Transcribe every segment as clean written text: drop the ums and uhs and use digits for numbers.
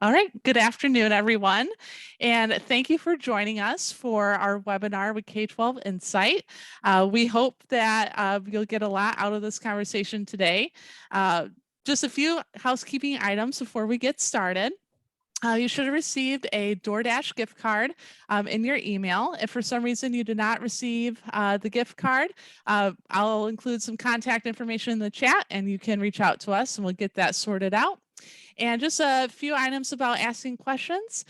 All right, good afternoon, everyone. And thank you for joining us for our webinar with K12 Insight. We hope that you'll get a lot out of this conversation today. Just a few housekeeping items before we get started. You should have received a DoorDash gift card in your email. If for some reason you did not receive the gift card, I'll include some contact information in the chat and you can reach out to us and we'll get that sorted out. And just a few items about asking questions.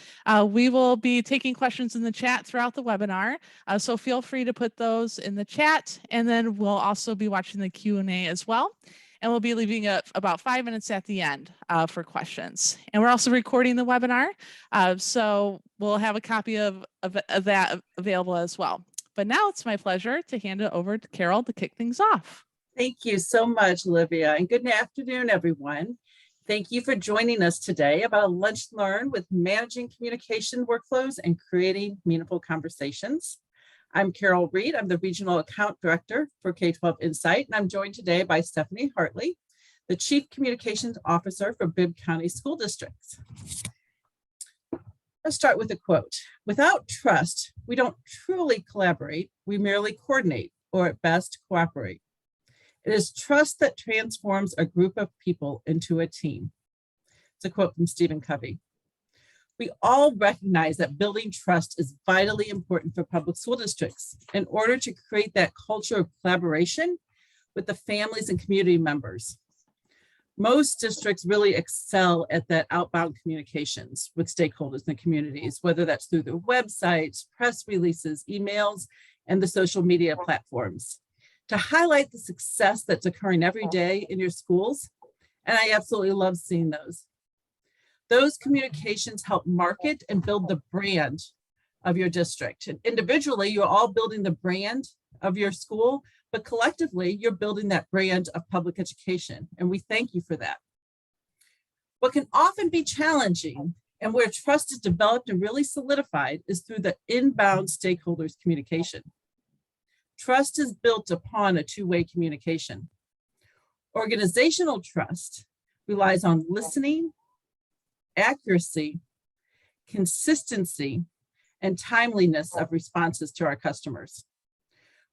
We will be taking questions in the chat throughout the webinar, so feel free to put those in the chat, and then we'll also be watching the Q&A as well. And we'll be leaving about 5 minutes at the end for questions. And we're also recording the webinar, so we'll have a copy of that available as well. But now it's my pleasure to hand it over to Carol to kick things off. Thank you so much, Olivia, and good afternoon, everyone. Thank you for joining us today about Lunch Learn with managing communication workflows and creating meaningful conversations. I'm Carol Reed. I'm the Regional Account Director for K12 Insight, and I'm joined today by Stephanie Hartley, the Chief Communications Officer for Bibb County School District. Let's start with a quote. "Without trust, we don't truly collaborate, we merely coordinate, or at best cooperate. It is trust that transforms a group of people into a team." It's a quote from Stephen Covey. We all recognize that building trust is vitally important for public school districts in order to create that culture of collaboration with the families and community members. Most districts really excel at that outbound communications with stakeholders in the communities, whether that's through their websites, press releases, emails, and the social media platforms, to highlight the success that's occurring every day in your schools. And I absolutely love seeing those. Those communications help market and build the brand of your district. And individually, you're all building the brand of your school, but collectively, you're building that brand of public education. And we thank you for that. What can often be challenging and where trust is developed and really solidified is through the inbound stakeholders communication. Trust is built upon a two-way communication. Organizational trust relies on listening, accuracy, consistency, and timeliness of responses to our customers.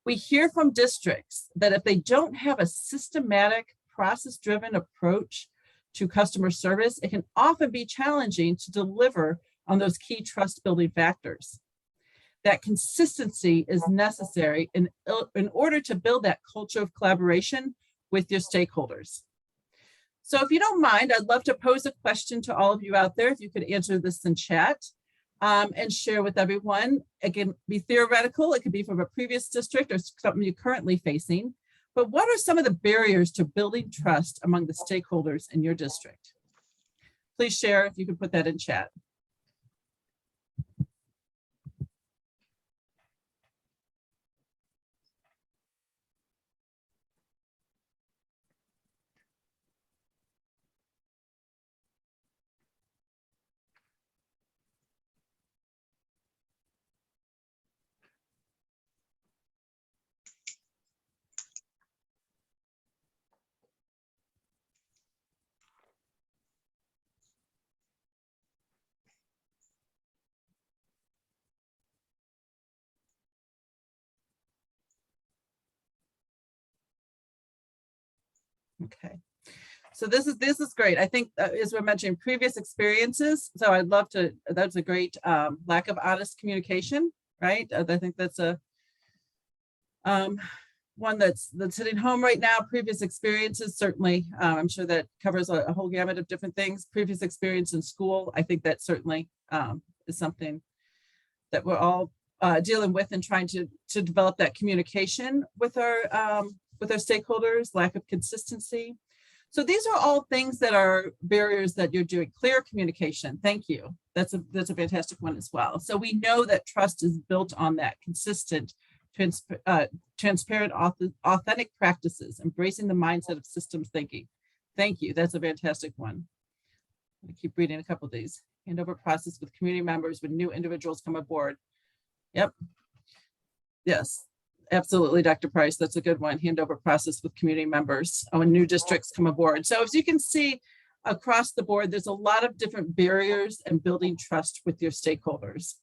We hear from districts that if they don't have a systematic, process-driven approach to customer service, it can often be challenging to deliver on those key trust-building factors. That consistency is necessary in order to build that culture of collaboration with your stakeholders. So if you don't mind, I'd love to pose a question to all of you out there. If you could answer this in chat and share with everyone. It can be theoretical. It could be from a previous district or something you're currently facing. But what are some of the barriers to building trust among the stakeholders in your district? Please share if you could put that in chat. Okay, so this is great. I think as we're mentioning previous experiences, so I'd love to, that's a great lack of honest communication, right? I think that's a one that's hitting home right now. Previous experiences, certainly, I'm sure that covers a whole gamut of different things. Previous experience in school, I think that certainly is something that we're all dealing with and trying to develop that communication with our stakeholders, lack of consistency. So these are all things that are barriers that you're doing. Clear communication, thank you. That's a fantastic one as well. So we know that trust is built on that consistent, transparent, authentic practices, embracing the mindset of systems thinking. Thank you, that's a fantastic one. I keep reading a couple of these. Handover process with community members when new individuals come aboard. Yep, yes. Absolutely, Dr. Price, that's a good one. Handover process with community members when new districts come aboard. So as you can see, across the board, there's a lot of different barriers and building trust with your stakeholders.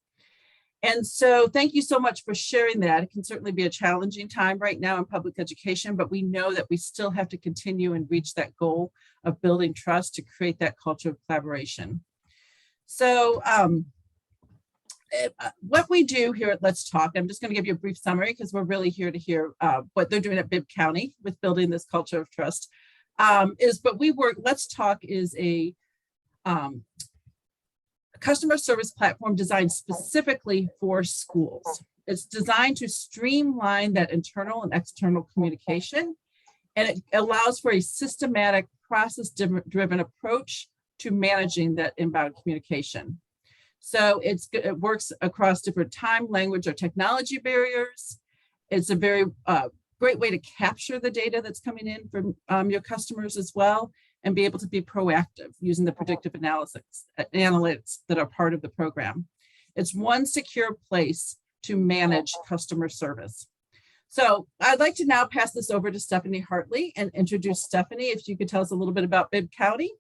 And so thank you so much for sharing that. It can certainly be a challenging time right now in public education, but we know that we still have to continue and reach that goal of building trust to create that culture of collaboration. So what we do here at Let's Talk, I'm just going to give you a brief summary because we're really here to hear what they're doing at Bibb County with building this culture of trust. Let's Talk is a customer service platform designed specifically for schools. It's designed to streamline that internal and external communication, and it allows for a systematic, process-driven approach to managing that inbound communication. So it works across different time, language, or technology barriers. It's a very great way to capture the data that's coming in from your customers as well, and be able to be proactive using the predictive analytics that are part of the program. It's one secure place to manage customer service. So I'd like to now pass this over to Stephanie Hartley and introduce Stephanie. If you could tell us a little bit about Bibb County.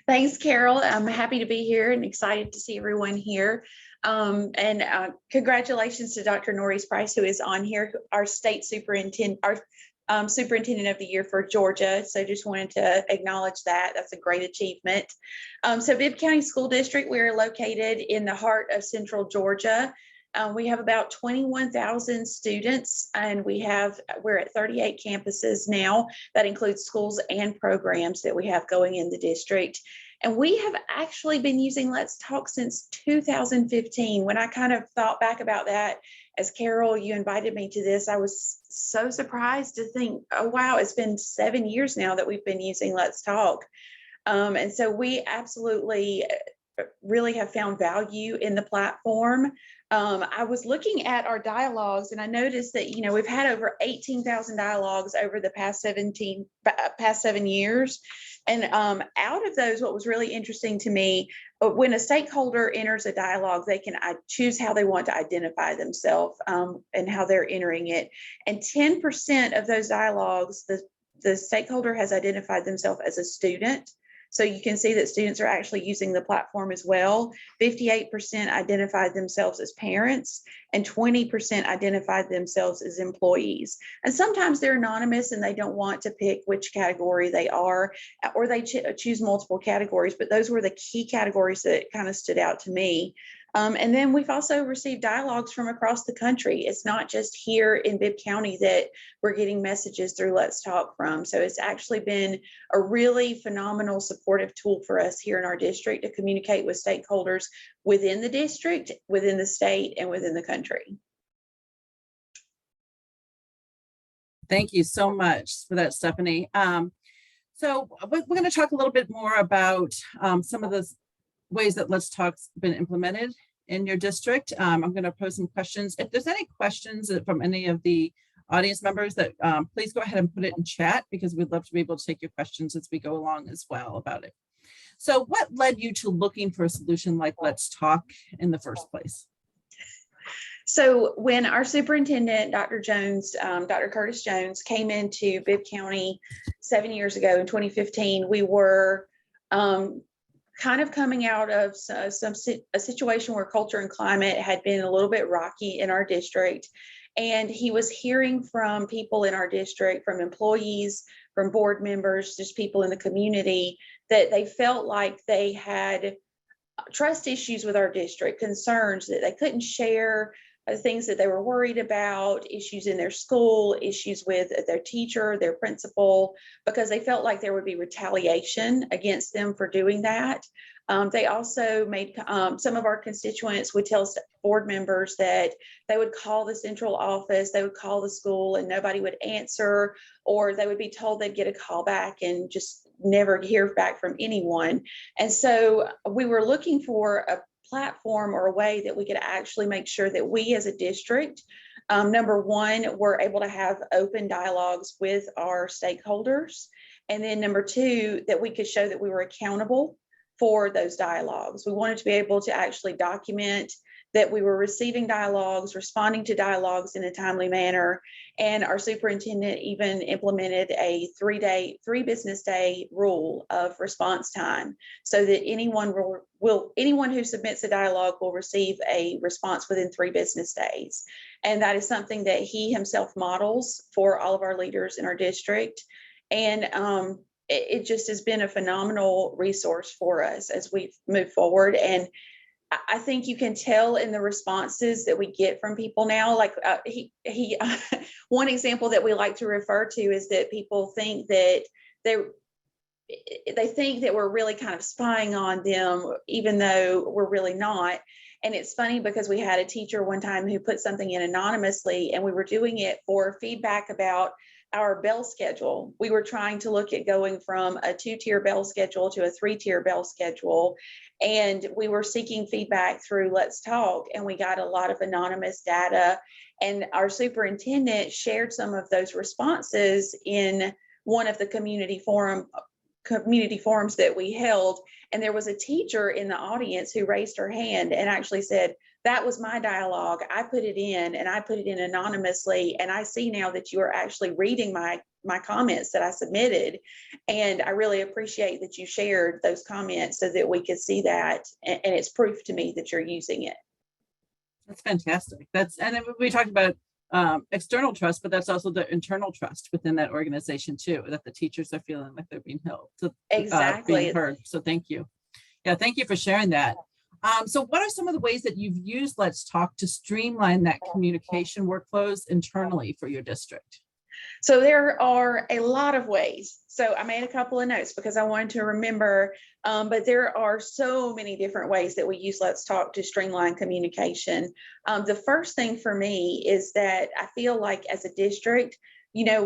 Thanks, Carol. I'm happy to be here and excited to see everyone here. Congratulations to Dr. Norris Price, who is on here, our state superintendent, superintendent of the year for Georgia. So just wanted to acknowledge that. That's a great achievement. So Bibb County School District, we're located in the heart of central Georgia. We have about 21,000 students, and we're at 38 campuses now. That includes schools and programs that we have going in the district. And we have actually been using Let's Talk since 2015. When I kind of thought back about that, as Carol, you invited me to this, I was so surprised to think, oh, wow, it's been 7 years now that we've been using Let's Talk. And so we absolutely really have found value in the platform. I was looking at our dialogues, and I noticed that, we've had over 18,000 dialogues over the past 7 years. And out of those, what was really interesting to me, when a stakeholder enters a dialogue, they can choose how they want to identify themselves and how they're entering it. And 10% of those dialogues, the stakeholder has identified themselves as a student. So you can see that students are actually using the platform as well. 58% identified themselves as parents, and 20% identified themselves as employees. And sometimes they're anonymous and they don't want to pick which category they are, or they choose multiple categories, but those were the key categories that kind of stood out to me. And then we've also received dialogues from across the country. It's not just here in Bibb County that we're getting messages through Let's Talk from. So it's actually been a really phenomenal supportive tool for us here in our district to communicate with stakeholders within the district, within the state, and within the country. Thank you so much for that, Stephanie. So we're going to talk a little bit more about some of the ways that Let's Talk's been implemented in your district. I'm going to pose some questions. If there's any questions from any of the audience members, that please go ahead and put it in chat, because we'd love to be able to take your questions as we go along as well about it. So what led you to looking for a solution like Let's Talk in the first place? So when our superintendent, Dr. Jones, Dr. Curtis Jones, came into Bibb County 7 years ago in 2015, we were kind of coming out of a situation where culture and climate had been a little bit rocky in our district. And he was hearing from people in our district, from employees, from board members, just people in the community, that they felt like they had trust issues with our district, concerns that they couldn't share, things that they were worried about, issues in their school, issues with their teacher, their principal, because they felt like there would be retaliation against them for doing that. They also made, some of our constituents would tell board members that they would call the central office, they would call the school and nobody would answer, or they would be told they'd get a call back and just never hear back from anyone. And so we were looking for a platform or a way that we could actually make sure that we as a district, number one, were able to have open dialogues with our stakeholders. And then number two, that we could show that we were accountable for those dialogues. We wanted to be able to actually document that we were receiving dialogues, responding to dialogues in a timely manner. And our superintendent even implemented a 3 business day rule of response time, so that anyone who submits a dialogue will receive a response within 3 business days. And that is something that he himself models for all of our leaders in our district. And it just has been a phenomenal resource for us as we've moved forward. And I think you can tell in the responses that we get from people now, like one example that we like to refer to is that people think that they think that we're really kind of spying on them, even though we're really not. And it's funny because we had a teacher one time who put something in anonymously, and we were doing it for feedback about our bell schedule. We were trying to look at going from a 2-tier bell schedule to a 3-tier bell schedule. And we were seeking feedback through Let's Talk, and we got a lot of anonymous data. And our superintendent shared some of those responses in one of the community forums that we held. And there was a teacher in the audience who raised her hand and actually said, "That was my dialogue. I put it in, and I put it in anonymously. And I see now that you are actually reading my comments that I submitted. And I really appreciate that you shared those comments so that we could see that. And it's proof to me that you're using it." That's fantastic. And then we talked about external trust, but that's also the internal trust within that organization too, that the teachers are feeling like they're being held, Exactly. being heard. So thank you. Yeah, thank you for sharing that. So what are some of the ways that you've used Let's Talk to streamline that communication workflows internally for your district? So there are a lot of ways. So I made a couple of notes because I wanted to remember, but there are so many different ways that we use Let's Talk to streamline communication. The first thing for me is that I feel like as a district,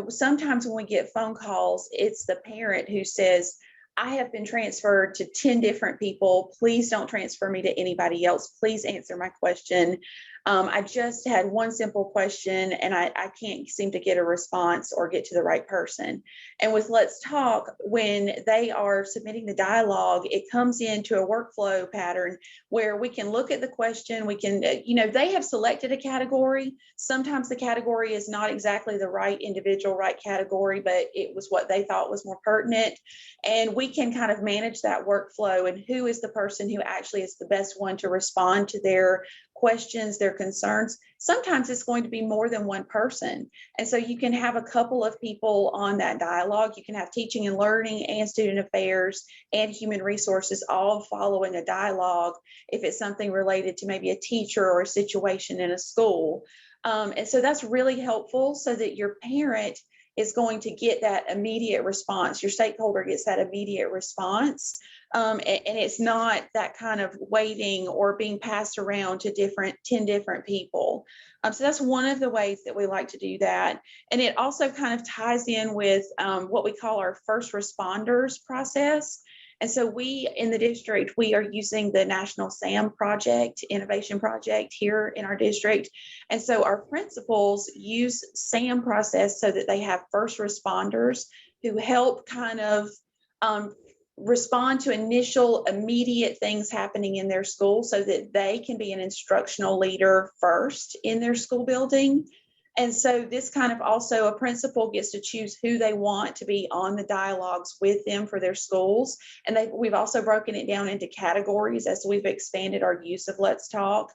sometimes when we get phone calls, it's the parent who says, "I have been transferred to 10 different people. Please don't transfer me to anybody else. Please answer my question. I just had one simple question and I can't seem to get a response or get to the right person." And with Let's Talk, when they are submitting the dialogue, it comes into a workflow pattern where we can look at the question. We can, they have selected a category. Sometimes the category is not exactly the right individual, right category, but it was what they thought was more pertinent. And we can kind of manage that workflow and who is the person who actually is the best one to respond to their questions, their concerns. Sometimes it's going to be more than one person. And so you can have a couple of people on that dialogue. You can have teaching and learning and student affairs and human resources all following a dialogue if it's something related to maybe a teacher or a situation in a school. And so that's really helpful so that your parent is going to get that immediate response. Your stakeholder gets that immediate response. And it's not that kind of waiting or being passed around to 10 different people. So that's one of the ways that we like to do that. And it also kind of ties in with what we call our first responders process. And so we in the district, we are using the National SAM project, innovation project here in our district. And so our principals use SAM process so that they have first responders who help kind of respond to initial immediate things happening in their school so that they can be an instructional leader first in their school building. And so this kind of also a principal gets to choose who they want to be on the dialogues with them for their schools. And we've also broken it down into categories as we've expanded our use of Let's Talk.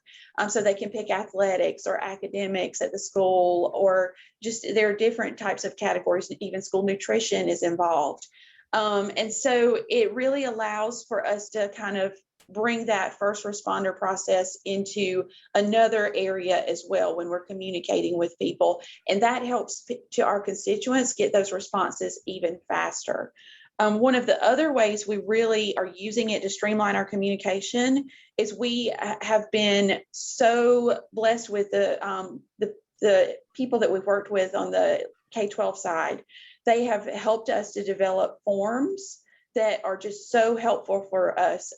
So they can pick athletics or academics at the school, or just there are different types of categories. Even school nutrition is involved. And so it really allows for us to kind of bring that first responder process into another area as well when we're communicating with people. And that helps to our constituents get those responses even faster. One of the other ways we really are using it to streamline our communication is we have been so blessed with the people that we've worked with on the K12 side. They have helped us to develop forms that are just so helpful for us.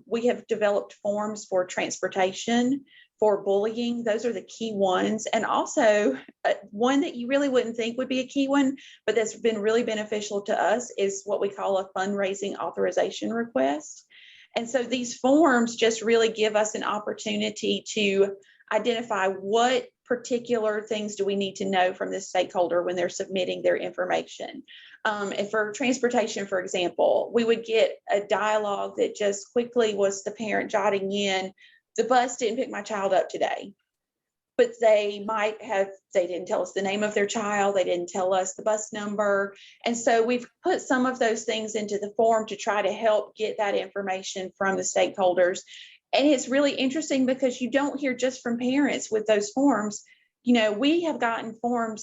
We have developed forms for transportation, for bullying. Those are the key ones. And also one that you really wouldn't think would be a key one, but that's been really beneficial to us is what we call a fundraising authorization request. And so these forms just really give us an opportunity to identify what particular things do we need to know from this stakeholder when they're submitting their information. And for transportation, for example, we would get a dialogue that just quickly was the parent jotting in, the bus didn't pick my child up today. But they didn't tell us the name of their child, they didn't tell us the bus number. And so we've put some of those things into the form to try to help get that information from the stakeholders. And it's really interesting because you don't hear just from parents with those forms. We have gotten form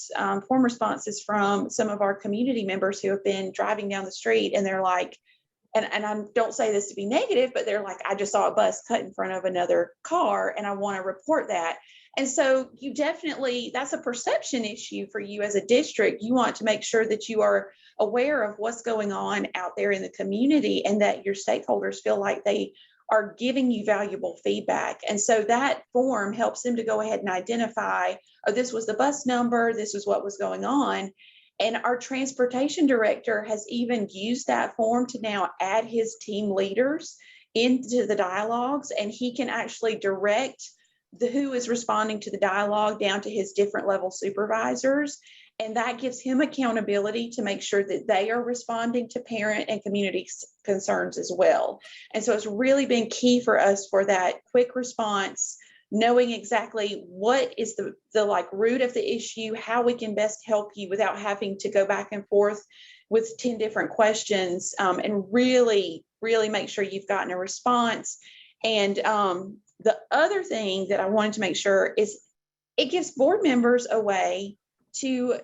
responses from some of our community members who have been driving down the street, and they're like, and I don't say this to be negative, but they're like, I just saw a bus cut in front of another car and I want to report that. And so that's a perception issue for you as a district. You want to make sure that you are aware of what's going on out there in the community and that your stakeholders feel like they are giving you valuable feedback. And so that form helps them to go ahead and identify, oh, this was the bus number, this was what was going on. And our transportation director has even used that form to now add his team leaders into the dialogues, and he can actually direct who is responding to the dialogue down to his different level supervisors. And that gives him accountability to make sure that they are responding to parent and community concerns as well. And so it's really been key for us for that quick response, knowing exactly what is the root of the issue, how we can best help you without having to go back and forth with 10 different questions, and really make sure you've gotten a response. And the other thing that I wanted to make sure is it gives board members a way to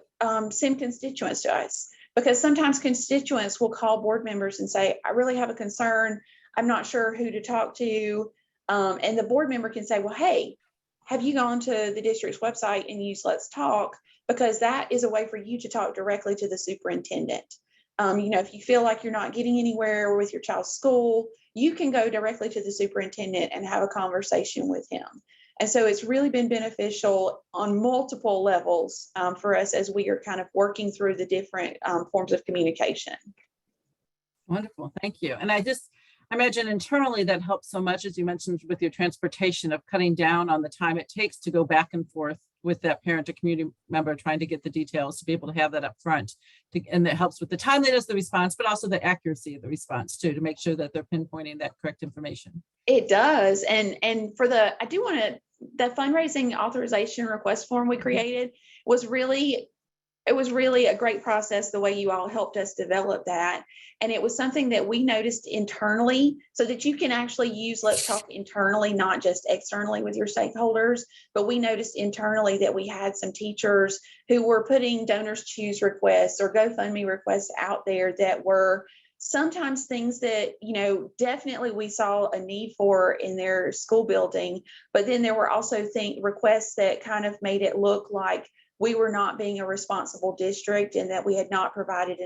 send constituents to us, because sometimes constituents will call board members and say, I really have a concern, I'm not sure who to talk to. And the board member can say, well, hey, have you gone to the district's website and used Let's Talk? Because that is a way for you to talk directly to the superintendent. If you feel like you're not getting anywhere with your child's school, you can go directly to the superintendent and have a conversation with him. And so it's really been beneficial on multiple levels for us as we are kind of working through the different forms of communication. Wonderful, thank you. And I imagine internally that helps so much, as you mentioned, with your transportation, of cutting down on the time it takes to go back and forth with that parent or community member trying to get the details, to be able to have that up front. And that helps with the timeliness of the response, but also the accuracy of the response too, to make sure that they're pinpointing that correct information. It does. And for the fundraising authorization request form we created was really a great process, the way you all helped us develop that. And it was something that we noticed internally, so that you can actually use Let's Talk internally, not just externally with your stakeholders. But we noticed internally that we had some teachers who were putting Donors Choose requests or GoFundMe requests out there that were sometimes things that, definitely we saw a need for in their school building. But then there were also requests that kind of made it look like we were not being a responsible district and that we had not provided,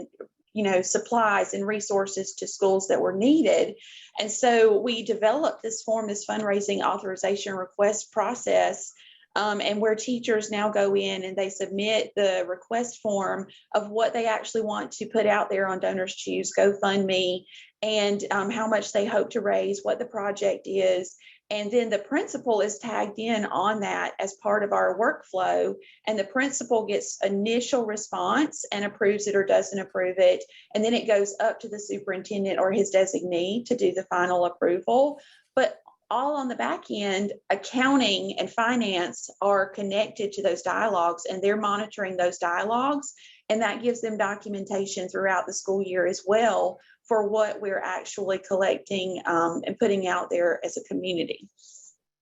supplies and resources to schools that were needed. And so we developed this fundraising authorization request process, and where teachers now go in and they submit the request form of what they actually want to put out there on Donors Choose, GoFundMe, and how much they hope to raise, what the project is. And then the principal is tagged in on that as part of our workflow. And the principal gets initial response and approves it or doesn't approve it. And then it goes up to the superintendent or his designee to do the final approval. But all on the back end, accounting and finance are connected to those dialogues, and they're monitoring those dialogues. And that gives them documentation throughout the school year as well for what we're actually collecting and putting out there as a community.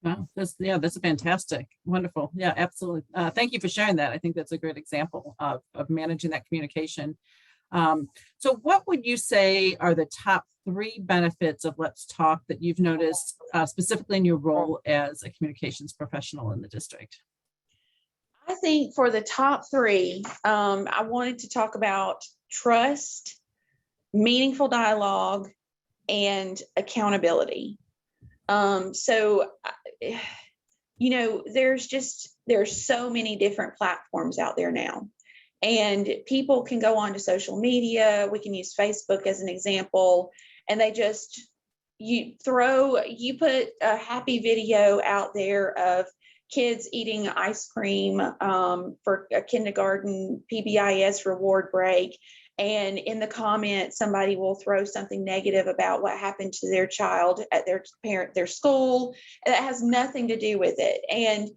Wow, that's fantastic. Wonderful. Yeah, absolutely. Thank you for sharing that. I think that's a great example of managing that communication. So what would you say are the top 3 benefits of Let's Talk that you've noticed specifically in your role as a communications professional in the district? I think for the top 3, I wanted to talk about trust, meaningful dialogue, and accountability. So there's so many different platforms out there now, and people can go onto social media. We can use Facebook as an example, and they just you put a happy video out there of kids eating ice cream for a kindergarten PBIS reward break. And in the comments, somebody will throw something negative about what happened to their child at their school. That has nothing to do with it. And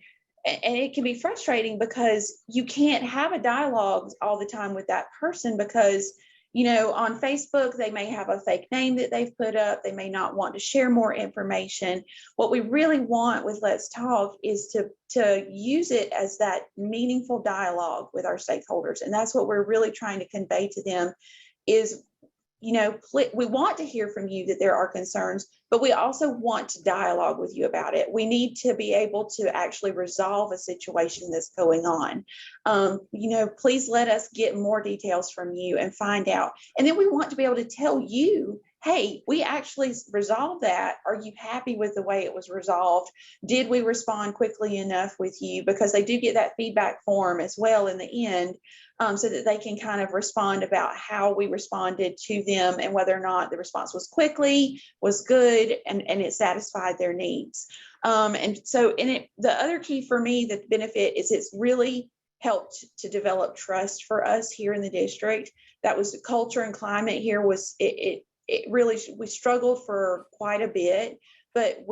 it can be frustrating because you can't have a dialogue all the time with that person because, on Facebook, they may have a fake name that they've put up. They may not want to share more information. What we really want with Let's Talk is to use it as that meaningful dialogue with our stakeholders. And that's what we're really trying to convey to them is, we want to hear from you that there are concerns, but we also want to dialogue with you about it. We need to be able to actually resolve a situation that's going on. Please let us get more details from you and find out. And then we want to be able to tell you, hey, we actually resolved that. Are you happy with the way it was resolved? Did we respond quickly enough with you? Because they do get that feedback form as well in the end, so that they can kind of respond about how we responded to them and whether or not the response was was good, and it satisfied their needs. The other key for me, the benefit is it's really helped to develop trust for us here in the district. That was the culture and climate here was it really, we struggled for quite a bit, but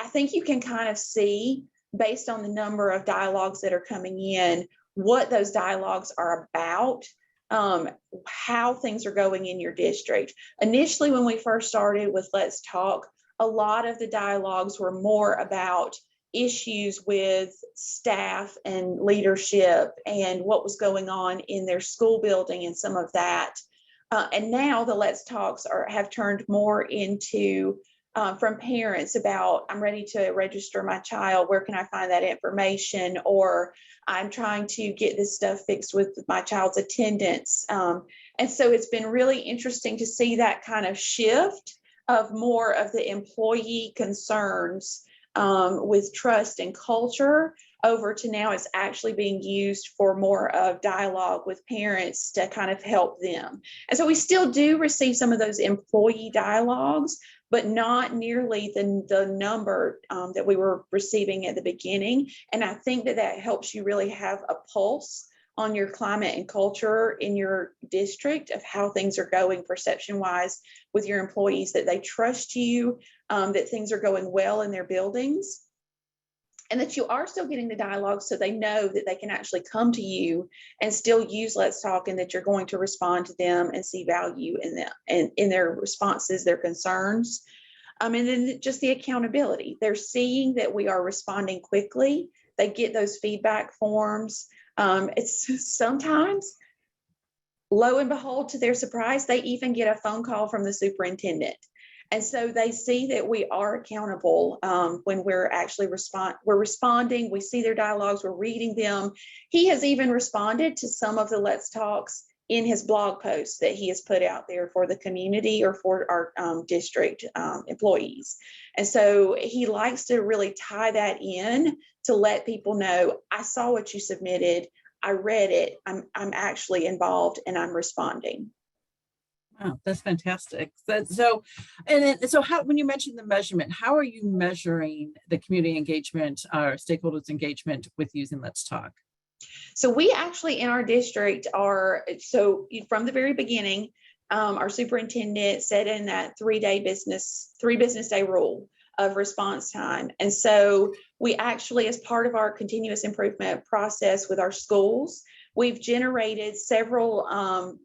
I think you can kind of see based on the number of dialogues that are coming in, what those dialogues are about, how things are going in your district. Initially, when we first started with Let's Talk, a lot of the dialogues were more about issues with staff and leadership and what was going on in their school building and some of that. And now the Let's Talks have turned more into from parents about, I'm ready to register my child, where can I find that information? Or I'm trying to get this stuff fixed with my child's attendance. And so it's been really interesting to see that kind of shift of more of the employee concerns with trust and culture over to now it's actually being used for more of dialogue with parents to kind of help them. And so we still do receive some of those employee dialogues, but not nearly the number that we were receiving at the beginning. And I think that helps you really have a pulse on your climate and culture in your district of how things are going perception wise with your employees, that they trust you, that things are going well in their buildings, and that you are still getting the dialogue so they know that they can actually come to you and still use Let's Talk, and that you're going to respond to them and see value in them and in their responses, their concerns. And then just the accountability. They're seeing that we are responding quickly. They get those feedback forms. It's sometimes, lo and behold, to their surprise, they even get a phone call from the superintendent. And so they see that we are accountable when we're actually responding. We see their dialogues, we're reading them. He has even responded to some of the Let's Talks in his blog posts that he has put out there for the community or for our district employees. And so he likes to really tie that in to let people know, I saw what you submitted, I read it, I'm actually involved and I'm responding. Wow, that's fantastic. So how, when you mentioned the measurement, how are you measuring the community engagement or stakeholders engagement with using Let's Talk? So we actually in our district from the very beginning, our superintendent set in that 3 business day rule of response time. And so we actually, as part of our continuous improvement process with our schools, we've generated several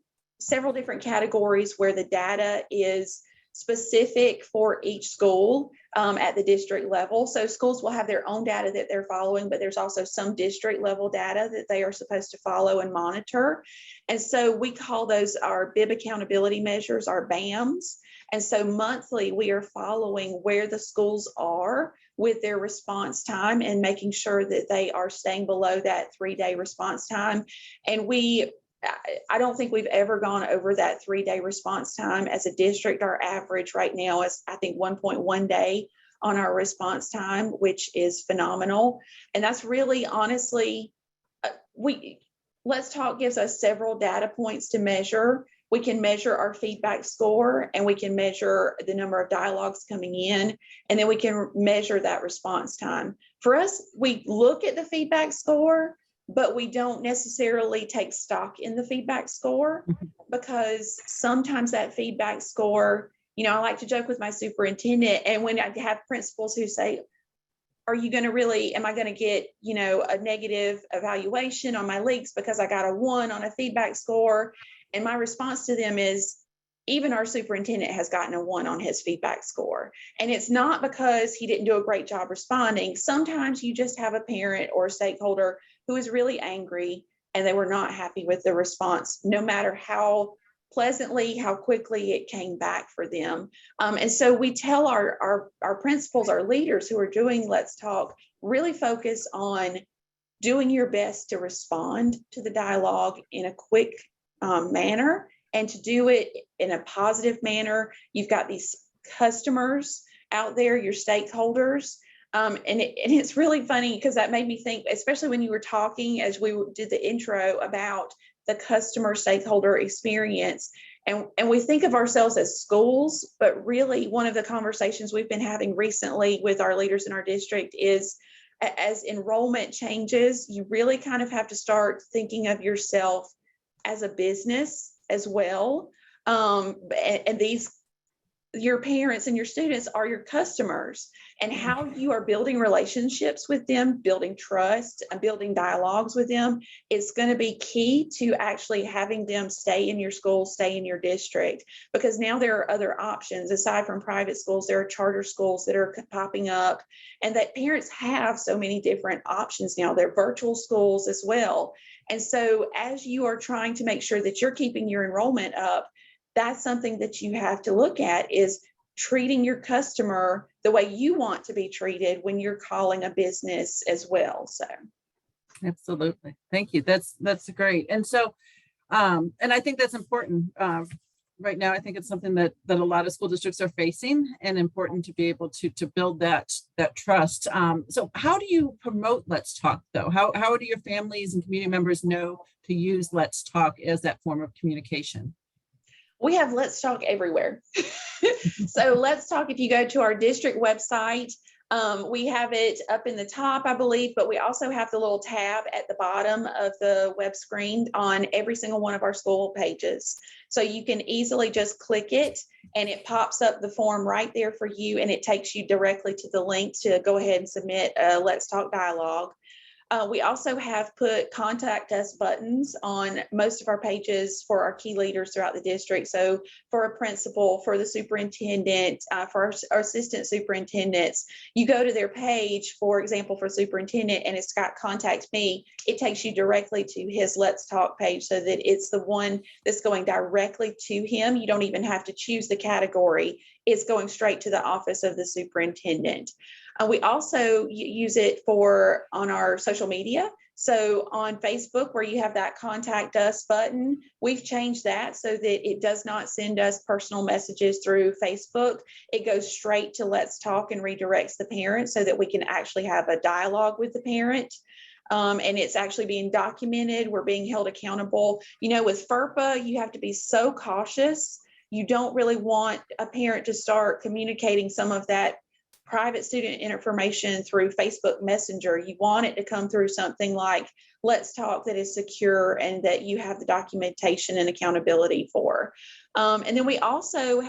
different categories where the data is specific for each school at the district level. So schools will have their own data that they're following, but there's also some district level data that they are supposed to follow and monitor. And so we call those our Bibb accountability measures, our BAMs. And so monthly we are following where the schools are with their response time and making sure that they are staying below that 3-day response time. And I don't think we've ever gone over that 3-day response time as a district. Our average right now is, I think, 1.1 day on our response time, which is phenomenal. And that's really, honestly, Let's Talk gives us several data points to measure. we can measure our feedback score, and we can measure the number of dialogues coming in, and then we can measure that response time. For us, we look at the feedback score, but we don't necessarily take stock in the feedback score, because sometimes that feedback score, I like to joke with my superintendent, and when I have principals who say, am I going to get, a negative evaluation on my leaks because I got a 1 on a feedback score? And my response to them is, even our superintendent has gotten a 1 on his feedback score. And it's not because he didn't do a great job responding. Sometimes you just have a parent or a stakeholder who is really angry and they were not happy with the response, no matter how pleasantly, how quickly it came back for them. And so we tell our principals, our leaders who are doing Let's Talk, really focus on doing your best to respond to the dialogue in a quick manner, and to do it in a positive manner. You've got these customers out there, your stakeholders. And it's really funny because that made me think, especially when you were talking as we did the intro about the customer stakeholder experience. And we think of ourselves as schools, but really one of the conversations we've been having recently with our leaders in our district is, as enrollment changes, you really kind of have to start thinking of yourself as a business as well. And your parents and your students are your customers, and how you are building relationships with them, building trust and building dialogues with them is going to be key to actually having them stay in your school, stay in your district, because now there are other options. Aside from private schools, there are charter schools that are popping up, and that parents have so many different options now. There are virtual schools as well. And so as you are trying to make sure that you're keeping your enrollment up, that's something that you have to look at, is treating your customer the way you want to be treated when you're calling a business as well. So absolutely. Thank you. That's great. And so, and I think that's important. Right now, I think it's something that a lot of school districts are facing, and important to be able to build that trust. So how do you promote Let's Talk, though? How do your families and community members know to use Let's Talk as that form of communication? We have Let's Talk everywhere. So Let's Talk, if you go to our district website, we have it up in the top, I believe, but we also have the little tab at the bottom of the web screen on every single one of our school pages. So you can easily just click it, and it pops up the form right there for you, and it takes you directly to the link to go ahead and submit a Let's Talk dialogue. We also have put contact us buttons on most of our pages for our key leaders throughout the district. So for a principal, for the superintendent, for our assistant superintendents, you go to their page, for example, for superintendent, and it's got contact me. It takes you directly to his Let's Talk page, so that it's the one that's going directly to him. You don't even have to choose the category. It's going straight to the office of the superintendent. We also use it on our social media. So on Facebook, where you have that contact us button, we've changed that so that it does not send us personal messages through Facebook. It goes straight to Let's Talk and redirects the parent, so that we can actually have a dialogue with the parent. And it's actually being documented. We're being held accountable. With FERPA, you have to be so cautious. You don't really want a parent to start communicating some of that private student information through Facebook Messenger. You want it to come through something like Let's Talk that is secure and that you have the documentation and accountability for. And then we also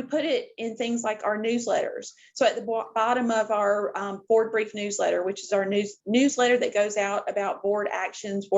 put it in things like our newsletters. So at the bottom of our board brief newsletter, which is our newsletter that goes out about board actions,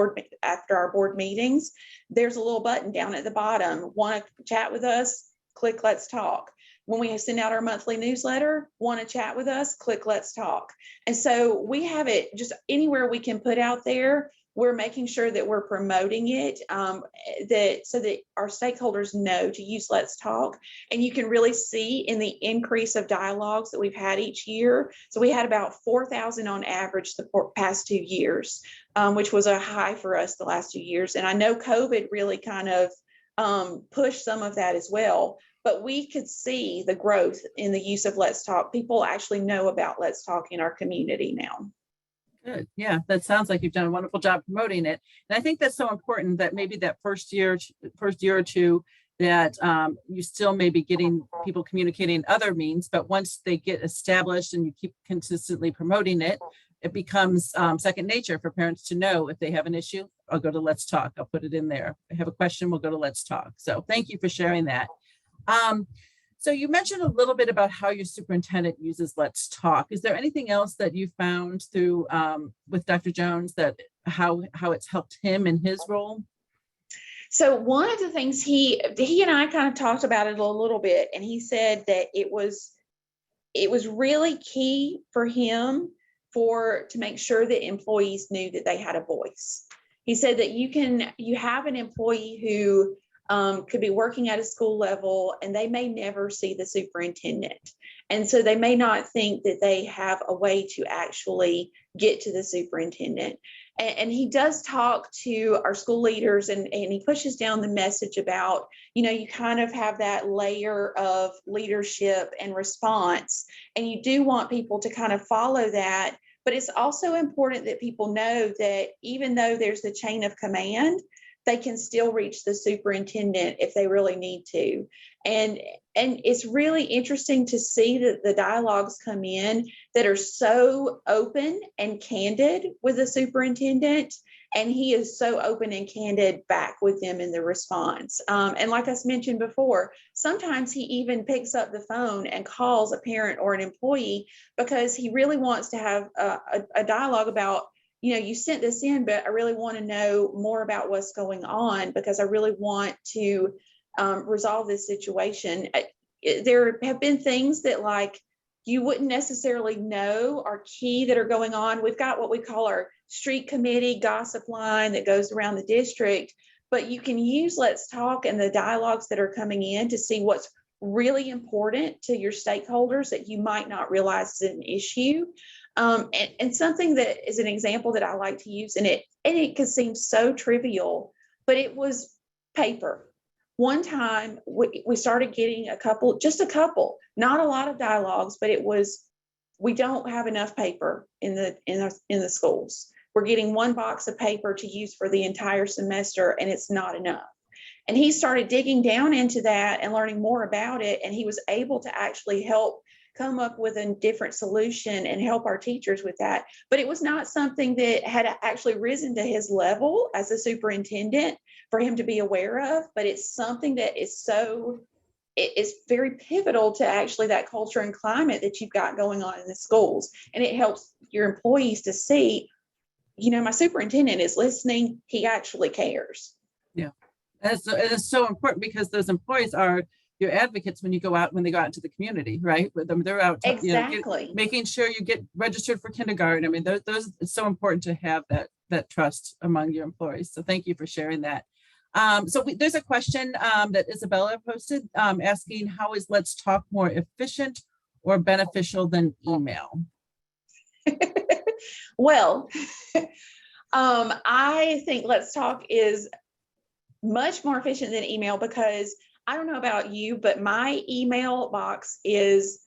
after our board meetings, there's a little button down at the bottom. Want to chat with us? Click Let's Talk. When we send out our monthly newsletter, want to chat with us? Click Let's Talk. And so we have it just anywhere we can put out there. We're making sure that we're promoting it, so that our stakeholders know to use Let's Talk. And you can really see in the increase of dialogues that we've had each year. So we had about 4,000 on average the past 2 years, which was a high for us the last 2 years. And I know COVID really kind of pushed some of that as well. But we could see the growth in the use of Let's Talk. People actually know about Let's Talk in our community now. Good. Yeah, that sounds like you've done a wonderful job promoting it. And I think that's so important, that maybe that first year or two, that you still may be getting people communicating other means, but once they get established and you keep consistently promoting it, it becomes second nature for parents to know if they have an issue, I'll go to Let's Talk. I'll put it in there. I have a question, we'll go to Let's Talk. So thank you for sharing that. So you mentioned a little bit about how your superintendent uses Let's Talk. Is there anything else that you found through with Dr. Jones that how it's helped him in his role? So one of the things he and I kind of talked about it a little bit, and he said that it was really key for him to make sure that employees knew that they had a voice. He said that you have an employee who could be working at a school level and they may never see the superintendent. And so they may not think that they have a way to actually get to the superintendent. And he does talk to our school leaders and he pushes down the message about, you kind of have that layer of leadership and response, and you do want people to kind of follow that. But it's also important that people know that even though there's the chain of command, they can still reach the superintendent if they really need to. And it's really interesting to see that the dialogues come in that are so open and candid with the superintendent, and he is so open and candid back with them in the response. And like I mentioned before, sometimes he even picks up the phone and calls a parent or an employee because he really wants to have a dialogue about, you sent this in, but I really want to know more about what's going on because I really want to resolve this situation. There have been things that like you wouldn't necessarily know are key that are going on. We've got what we call our street committee gossip line that goes around the district, but you can use Let's Talk and the dialogues that are coming in to see what's really important to your stakeholders that you might not realize is an issue. And something that is an example that I like to use, and it could seem so trivial, but it was paper. One time we started getting just a couple, not a lot of dialogues, but it was, we don't have enough paper in the schools. We're getting one box of paper to use for the entire semester, and it's not enough. And he started digging down into that and learning more about it, and he was able to actually help come up with a different solution and help our teachers with that. But it was not something that had actually risen to his level as a superintendent for him to be aware of, but it's something that is it's very pivotal to actually that culture and climate that you've got going on in the schools. And it helps your employees to see, my superintendent is listening, he actually cares. Yeah, it is so important because those employees are your advocates when they go out into the community, right? With them, they're out, exactly, making sure you get registered for kindergarten. I mean, those it's so important to have that trust among your employees. So thank you for sharing that. So there's a question that Isabella posted asking, how is Let's Talk more efficient or beneficial than email? Well, I think Let's Talk is much more efficient than email because I don't know about you, but my email box is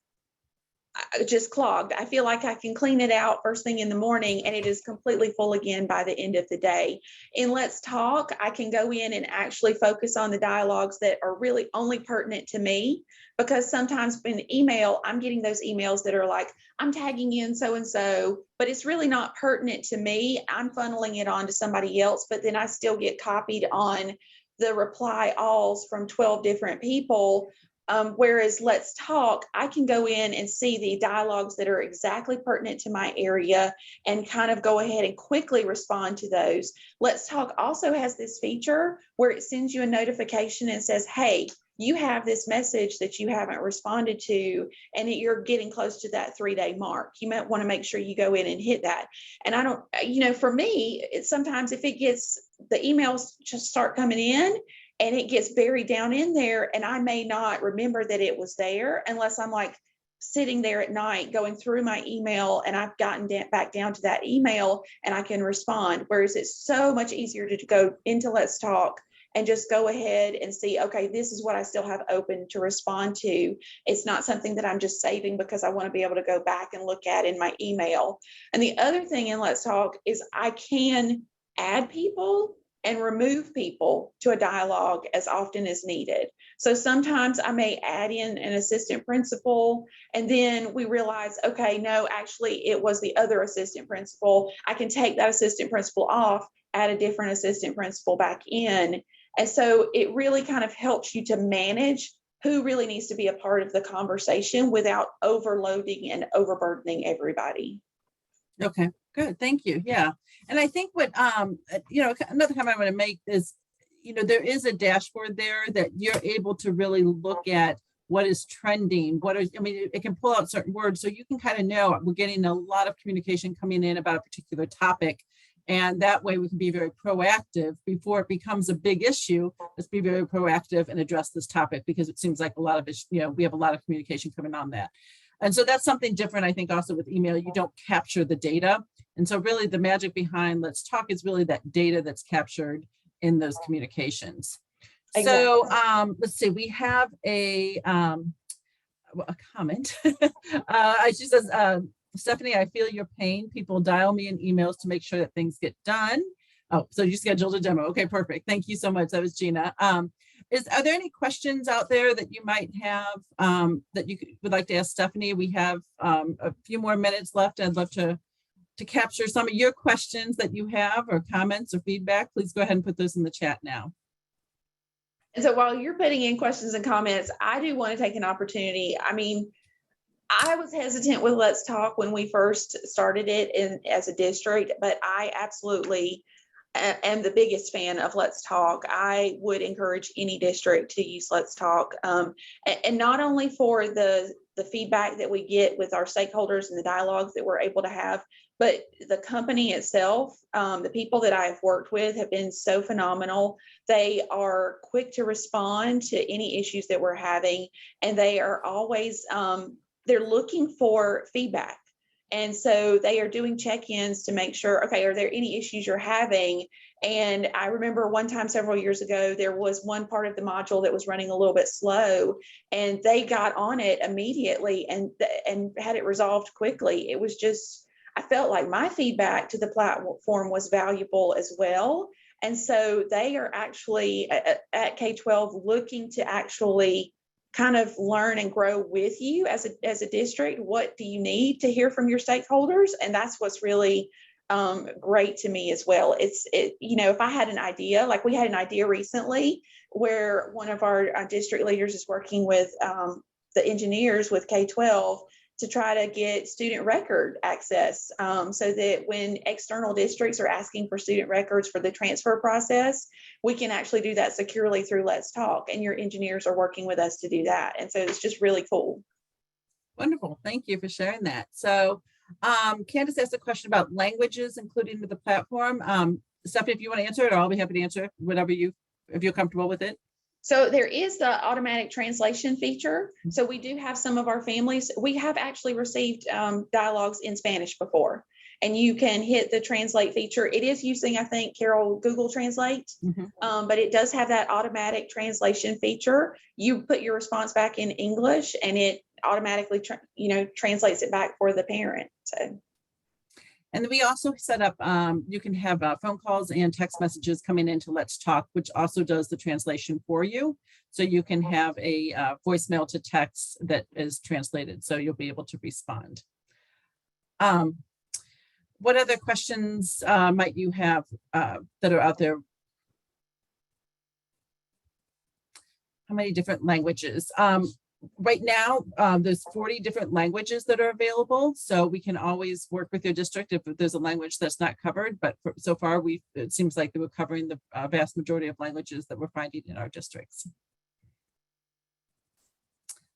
just clogged. I feel like I can clean it out first thing in the morning and it is completely full again by the end of the day. In Let's Talk, I can go in and actually focus on the dialogues that are really only pertinent to me, because sometimes in email, I'm getting those emails that are like, I'm tagging in so-and-so, but it's really not pertinent to me. I'm funneling it on to somebody else, but then I still get copied on the reply alls from 12 different people. Whereas Let's Talk, I can go in and see the dialogues that are exactly pertinent to my area and kind of go ahead and quickly respond to those. Let's Talk also has this feature where it sends you a notification and says, hey, you have this message that you haven't responded to, and you're getting close to that 3-day mark. You might want to make sure you go in and hit that. And I don't, for me, it's sometimes if it gets, the emails just start coming in and it gets buried down in there, and I may not remember that it was there unless I'm like sitting there at night going through my email and I've gotten back down to that email and I can respond. Whereas it's so much easier to go into Let's Talk and just go ahead and see, okay, this is what I still have open to respond to. It's not something that I'm just saving because I want to be able to go back and look at in my email. And the other thing in Let's Talk is I can add people and remove people to a dialogue as often as needed. So sometimes I may add in an assistant principal, and then we realize, okay, no, actually it was the other assistant principal. I can take that assistant principal off, add a different assistant principal back in. And so it really kind of helps you to manage who really needs to be a part of the conversation without overloading and overburdening everybody. Okay, good. Thank you. Yeah. And I think what, another comment I want to make is, there is a dashboard there that you're able to really look at what is trending, it can pull out certain words. So you can kind of know we're getting a lot of communication coming in about a particular topic. And that way we can be very proactive before it becomes a big issue. Let's be very proactive and address this topic, because it seems like a lot of it, we have a lot of communication coming on that. And so that's something different, I think, also with email. You don't capture the data. And so really the magic behind Let's Talk is really that data that's captured in those communications. Exactly. So let's see, we have a comment. She says, Stephanie, I feel your pain. People dial me in emails to make sure that things get done. Oh, so you scheduled a demo. Okay, perfect. Thank you so much. That was Gina. Are there any questions out there that you might have that you would like to ask Stephanie? We have a few more minutes left. I'd love to capture some of your questions that you have, or comments or feedback. Please go ahead and put those in the chat now. And so while you're putting in questions and comments, I do want to take an opportunity. I was hesitant with Let's Talk when we first started it as a district, but I absolutely am the biggest fan of Let's Talk. I would encourage any district to use Let's Talk, and not only for the feedback that we get with our stakeholders and the dialogues that we're able to have, but the company itself, the people that I've worked with have been so phenomenal. They are quick to respond to any issues that we're having, and they are always, they're looking for feedback. And so they are doing check-ins to make sure, okay, are there any issues you're having? And I remember one time several years ago, there was one part of the module that was running a little bit slow, and they got on it immediately and had it resolved quickly. It was just, I felt like my feedback to the platform was valuable as well. And so they are actually at K12 looking to actually kind of learn and grow with you as a district. What do you need to hear from your stakeholders? And that's what's really great to me as well. If I had an idea, like we had an idea recently where one of our district leaders is working with the engineers with K12 to try to get student record access, so that when external districts are asking for student records for the transfer process, we can actually do that securely through Let's Talk, and your engineers are working with us to do that. And so it's just really cool. Wonderful. Thank you for sharing that. So Candace asked a question about languages including with the platform. Stephanie, if you want to answer it, or I'll be happy to answer whatever if you're comfortable with it. So there is the automatic translation feature. So we do have some of our families, we have actually received dialogues in Spanish before, and you can hit the translate feature. It is using, I think, Carol, Google Translate, but it does have that automatic translation feature. You put your response back in English, and it automatically, translates it back for the parent. So. And we also set up, you can have phone calls and text messages coming into Let's Talk, which also does the translation for you. So you can have a voicemail to text that is translated, so you'll be able to respond. What other questions might you have that are out there? How many different languages? Right now, there's 40 different languages that are available. So we can always work with your district if there's a language that's not covered. But so far, it seems like we're covering the vast majority of languages that we're finding in our districts.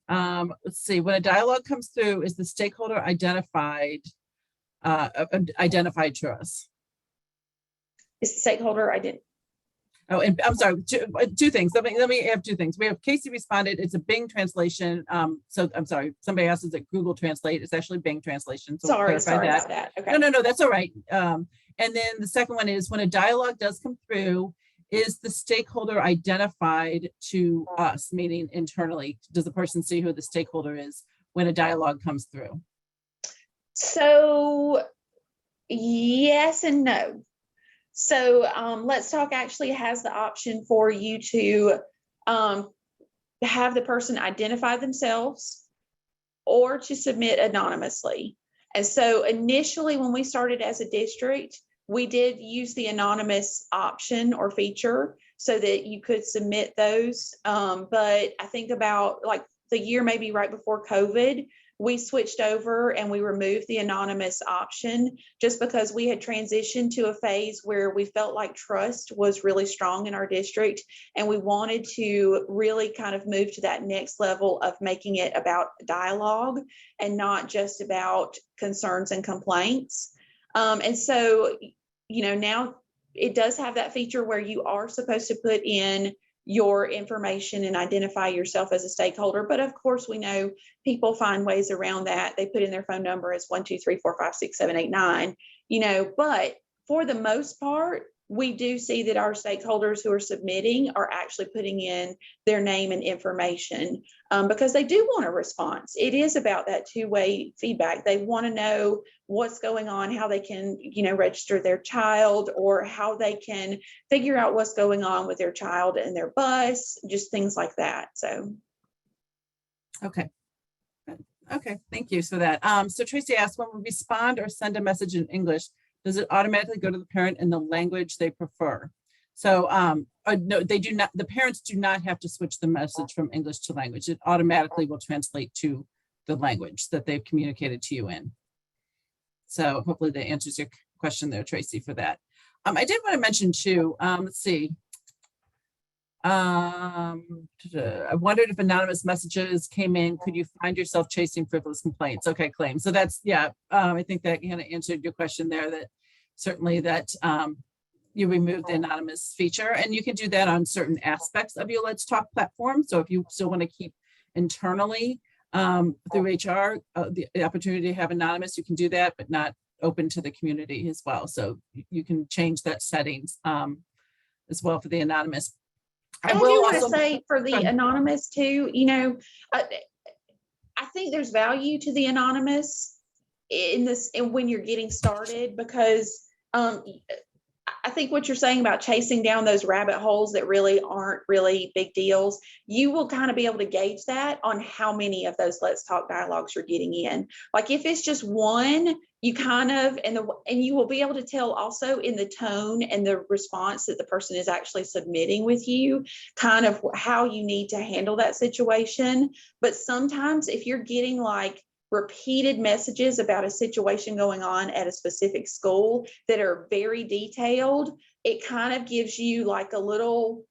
Let's see, when a dialogue comes through, is the stakeholder identified to us? Is the stakeholder identified? Oh, and I'm sorry, two things. Let me have two things. We have Casey responded. It's a Bing translation. So I'm sorry. Somebody else is at Google Translate. It's actually Bing translation. So Sorry we'll clarify about that. Okay. No, that's all right. And then the second one is when a dialogue does come through, is the stakeholder identified to us, meaning internally? Does the person see who the stakeholder is when a dialogue comes through? So yes and no. So Let's Talk actually has the option for you to have the person identify themselves or to submit anonymously. And so initially, when we started as a district, we did use the anonymous option or feature so that you could submit those. But I think about like the year maybe right before COVID, we switched over and we removed the anonymous option just because we had transitioned to a phase where we felt like trust was really strong in our district. And we wanted to really kind of move to that next level of making it about dialogue and not just about concerns and complaints. And so, now it does have that feature where you are supposed to put in your information and identify yourself as a stakeholder. But of course, we know people find ways around that. They put in their phone number as 1, 2, 3, 4, 5, 6, 7, 8, 9, but for the most part, we do see that our stakeholders who are submitting are actually putting in their name and information because they do want a response. It is about that two-way feedback. They want to know what's going on, how they can, register their child, or how they can figure out what's going on with their child and their bus, just things like that. So. Okay. Okay, thank you for that. So Tracy asked, when we respond or send a message in English, does it automatically go to the parent in the language they prefer? So no, they do not. The parents do not have to switch the message from English to language. It automatically will translate to the language that they've communicated to you in. So hopefully that answers your question there, Tracy, for that. I did want to mention too, let's see. I wondered if anonymous messages came in, could you find yourself chasing frivolous complaints? Okay, claims. So that's, yeah, I think that kind of answered your question there, that certainly that you removed the anonymous feature, and you can do that on certain aspects of your Let's Talk platform. So if you still want to keep internally through HR, the opportunity to have anonymous, you can do that, but not open to the community as well. So you can change that settings as well for the anonymous. I do want to say for the anonymous too, I think there's value to the anonymous in this, and when you're getting started, because I think what you're saying about chasing down those rabbit holes that really aren't really big deals, you will kind of be able to gauge that on how many of those Let's Talk dialogues you're getting in. Like if it's just one, you kind of, and you will be able to tell also in the tone and the response that the person is actually submitting with you, kind of how you need to handle that situation. But sometimes if you're getting like repeated messages about a situation going on at a specific school that are very detailed, it kind of gives you like a little,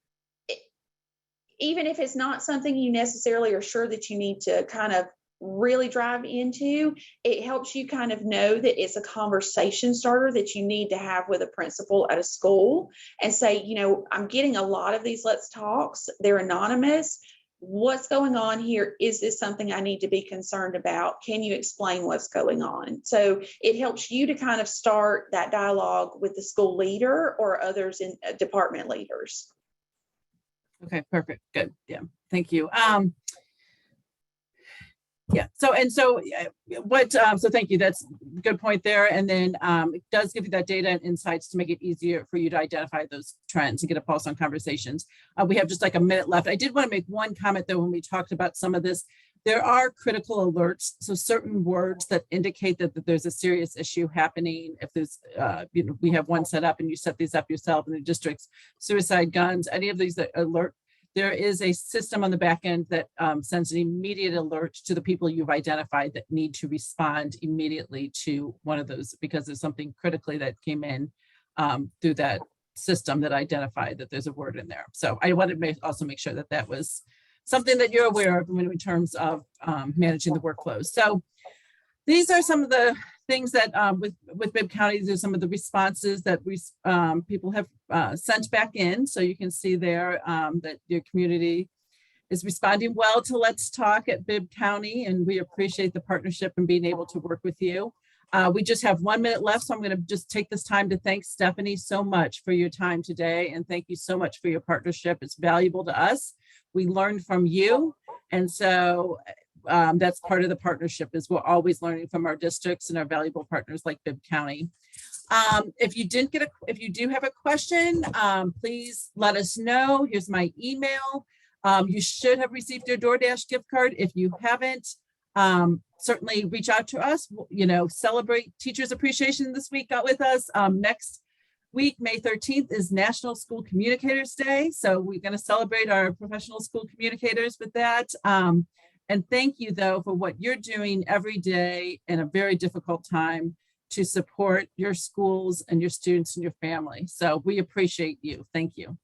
even if it's not something you necessarily are sure that you need to kind of really drive into, it helps you kind of know that it's a conversation starter that you need to have with a principal at a school and say, I'm getting a lot of these Let's Talks, they're anonymous. What's going on here? Is this something I need to be concerned about? Can you explain what's going on? So it helps you to kind of start that dialogue with the school leader or others in department leaders. Okay, perfect. Good. Yeah, thank you. Yeah, so thank you. That's a good point there. And then it does give you that data and insights to make it easier for you to identify those trends and get a pulse on conversations. We have just like a minute left. I did want to make one comment though, when we talked about some of this, there are critical alerts. So certain words that indicate that there's a serious issue happening. If there's, we have one set up and you set these up yourself in the districts, suicide, guns, any of these that alert, there is a system on the back end that sends an immediate alert to the people you've identified that need to respond immediately to one of those, because there's something critically that came in through that system that identified that there's a word in there. So I wanted to also make sure that that was something that you're aware of in terms of managing the workflows. So these are some of the things that with Bibb County, these are some of the responses that people have sent back in. So you can see there that your community is responding well to Let's Talk at Bibb County, and we appreciate the partnership and being able to work with you. We just have 1 minute left, so I'm going to just take this time to thank Stephanie so much for your time today, and thank you so much for your partnership. It's valuable to us. We learned from you, and so that's part of the partnership, is we're always learning from our districts and our valuable partners like Bibb County. If you do have a question, please let us know. Here's my email. You should have received your DoorDash gift card. If you haven't, certainly reach out to us. Celebrate Teachers Appreciation this week out with us. Next week, May 13th, is National School Communicators Day. So we're going to celebrate our professional school communicators with that. And thank you, though, for what you're doing every day in a very difficult time to support your schools and your students and your family. So we appreciate you. Thank you.